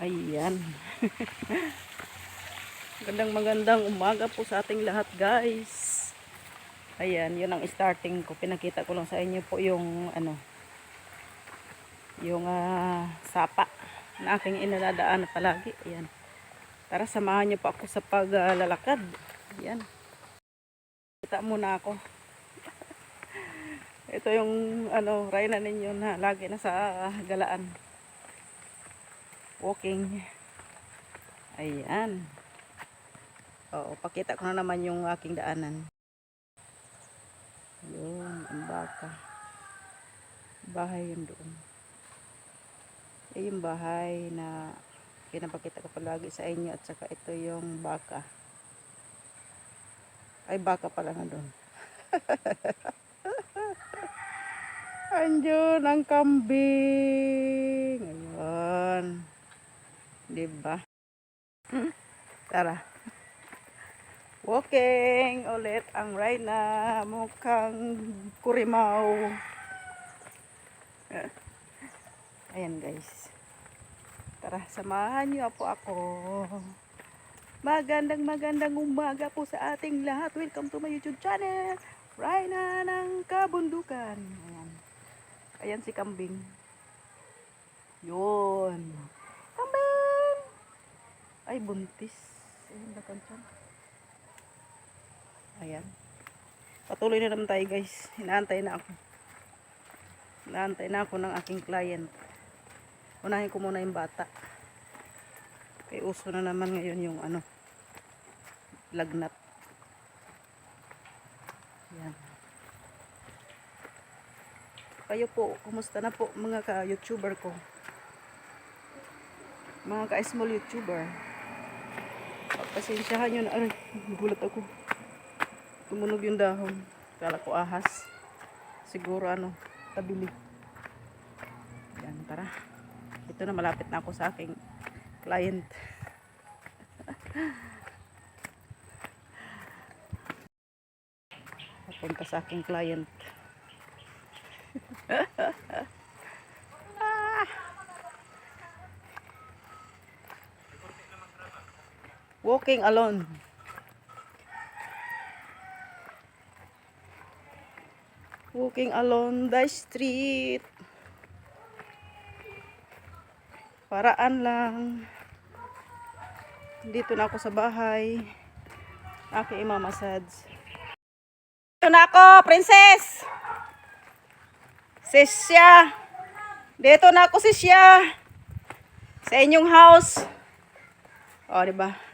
Ayan. Magandang umaga po sa ating lahat, guys. Ayan, yun ang starting ko. Pinakita ko lang sa inyo po yung yung sapa na aking inaladaan palagi. Ayan. Tara, samahan niyo po ako sa paglalakad. Ayan. Kita muna ako. Ito yung Rhina ninyo na lagi na sa galaan. Walking. Ayan. Oo, pakita ko na naman yung aking daanan. Yun, ang baka. Bahay yun doon. Yung bahay na pinapakita ko palagi sa inyo, at saka ito yung baka. Ay, baka pala na doon. Andiyon ang kambing. Ayun. Diba? Tara. Walking ulit ang Rhina. Mukhang kurimaw. Ayan, guys. Tara, samahan niyo po ako. Magandang umaga po sa ating lahat. Welcome to my YouTube channel, Rhina ng Kabundukan. Ayan. Ayan si kambing. Yun. Kambing! Ay, buntis. Ayan, bakansan. Ayan. Patuloy na naman tayo, guys. Inaantay na ako. Inaantay na ako ng aking client. Unahin ko muna yung bata. Kay uso na naman ngayon yung lagnat. Ayan. Kayo po, kumusta na po mga ka-YouTuber ko? Mga ka-small YouTuber. Pasensyahan nyo na. Aray, gulat ako. Tumunog yung dahon. Kala ko ahas. Siguro tabili. Ayan, tara. Ito na, malapit na ako sa aking client. Papunta sa aking client. Walking alone. Walking along the street. Paraan lang. Dito na ako sa bahay. Aking imamassage. Dito na ako, princess! Sisya! Dito na ako, sisya! Sa inyong house. O, diba?